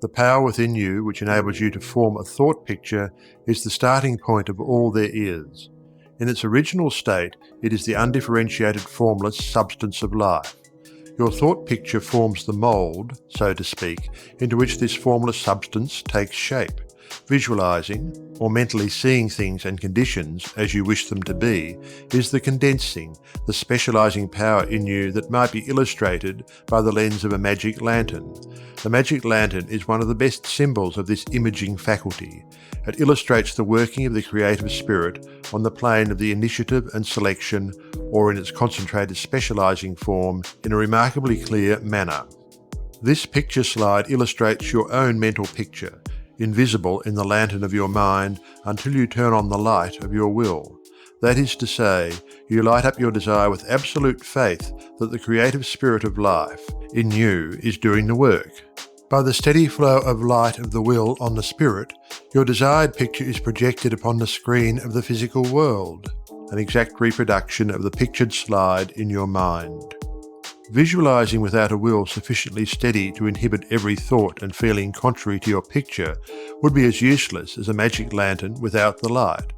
The power within you which enables you to form a thought picture is the starting point of all there is. In its original state, it is the undifferentiated formless substance of life. Your thought picture forms the mould, so to speak, into which this formless substance takes shape. Visualizing, or mentally seeing things and conditions as you wish them to be, is the condensing, the specializing power in you that might be illustrated by the lens of a magic lantern. The magic lantern is one of the best symbols of this imaging faculty. It illustrates the working of the creative spirit on the plane of the initiative and selection, or in its concentrated specializing form, in a remarkably clear manner. This picture slide illustrates your own mental picture, invisible in the lantern of your mind until you turn on the light of your will. That is to say, you light up your desire with absolute faith that the creative spirit of life in you is doing the work. By the steady flow of light of the will on the spirit, your desired picture is projected upon the screen of the physical world, an exact reproduction of the pictured slide in your mind. Visualizing without a will sufficiently steady to inhibit every thought and feeling contrary to your picture would be as useless as a magic lantern without the light.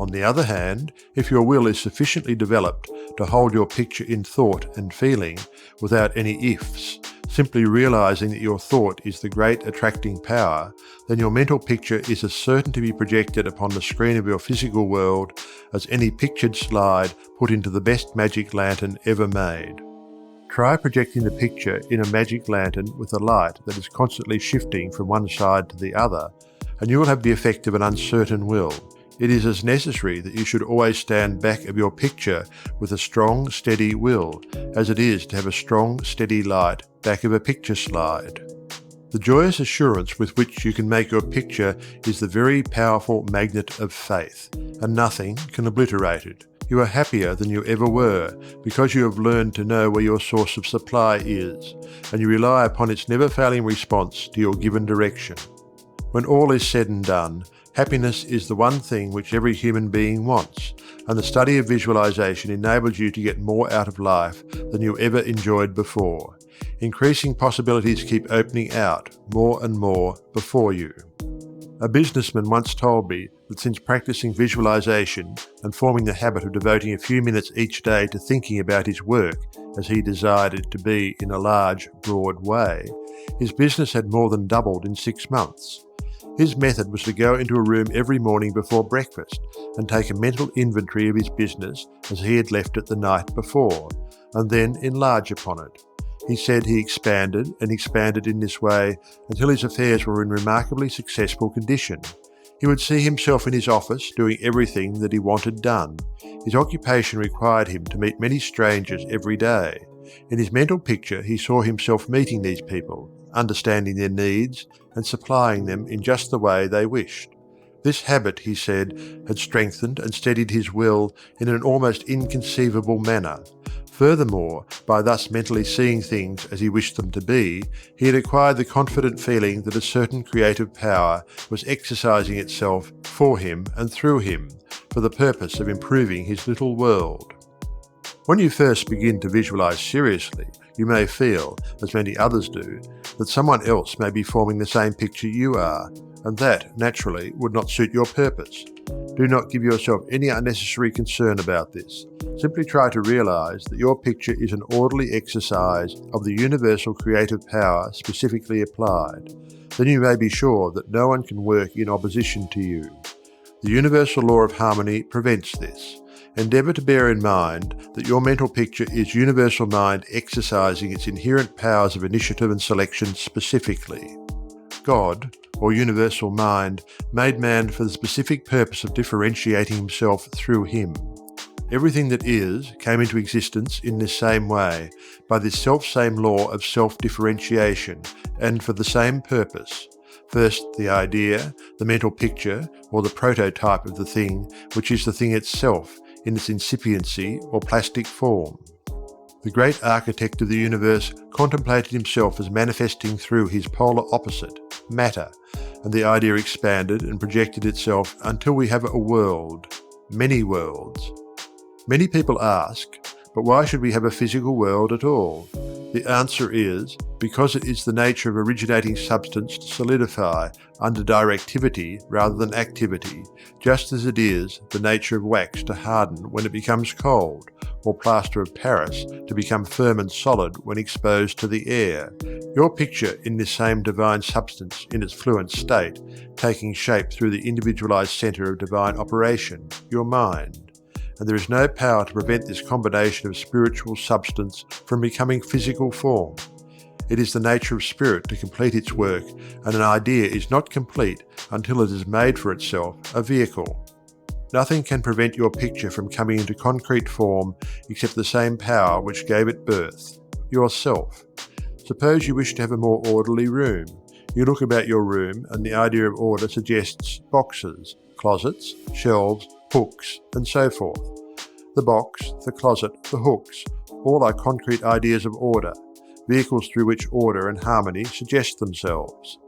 On the other hand, if your will is sufficiently developed to hold your picture in thought and feeling without any ifs, simply realizing that your thought is the great attracting power, then your mental picture is as certain to be projected upon the screen of your physical world as any pictured slide put into the best magic lantern ever made. Try projecting the picture in a magic lantern with a light that is constantly shifting from one side to the other, and you will have the effect of an uncertain will. It is as necessary that you should always stand back of your picture with a strong, steady will, as it is to have a strong, steady light back of a picture slide. The joyous assurance with which you can make your picture is the very powerful magnet of faith, and nothing can obliterate it. You are happier than you ever were because you have learned to know where your source of supply is, and you rely upon its never-failing response to your given direction. When all is said and done, happiness is the one thing which every human being wants, and the study of visualization enables you to get more out of life than you ever enjoyed before. Increasing possibilities keep opening out more and more before you. A businessman once told me that since practicing visualization and forming the habit of devoting a few minutes each day to thinking about his work as he desired it to be in a large, broad way, his business had more than doubled in 6 months. His method was to go into a room every morning before breakfast and take a mental inventory of his business as he had left it the night before, and then enlarge upon it. He said he expanded and expanded in this way until his affairs were in remarkably successful condition. He would see himself in his office doing everything that he wanted done. His occupation required him to meet many strangers every day. In his mental picture, he saw himself meeting these people, understanding their needs, and supplying them in just the way they wished. This habit, he said, had strengthened and steadied his will in an almost inconceivable manner. Furthermore, by thus mentally seeing things as he wished them to be, he had acquired the confident feeling that a certain creative power was exercising itself for him and through him, for the purpose of improving his little world. When you first begin to visualize seriously, you may feel, as many others do, that someone else may be forming the same picture you are, and that, naturally, would not suit your purpose. Do not give yourself any unnecessary concern about this. Simply try to realize that your picture is an orderly exercise of the universal creative power specifically applied. Then you may be sure that no one can work in opposition to you. The universal law of harmony prevents this. Endeavor to bear in mind that your mental picture is universal mind exercising its inherent powers of initiative and selection specifically. God, or universal mind, made man for the specific purpose of differentiating himself through him. Everything that is came into existence in this same way, by this self-same law of self-differentiation, and for the same purpose. First, the idea, the mental picture, or the prototype of the thing, which is the thing itself, in its incipiency or plastic form. The great architect of the universe contemplated himself as manifesting through his polar opposite, matter, and the idea expanded and projected itself until we have a world, many worlds. Many people ask, but why should we have a physical world at all? The answer is, because it is the nature of originating substance to solidify under directivity rather than activity, just as it is the nature of wax to harden when it becomes cold, or plaster of Paris to become firm and solid when exposed to the air. Your picture in this same divine substance in its fluent state, taking shape through the individualized center of divine operation, your mind. And there is no power to prevent this combination of spiritual substance from becoming physical form. It is the nature of spirit to complete its work, and an idea is not complete until it has made for itself a vehicle. Nothing can prevent your picture from coming into concrete form except the same power which gave it birth, yourself. Suppose you wish to have a more orderly room. You look about your room and the idea of order suggests boxes, closets, shelves, hooks, and so forth. The box, the closet, the hooks, all are concrete ideas of order, vehicles through which order and harmony suggest themselves.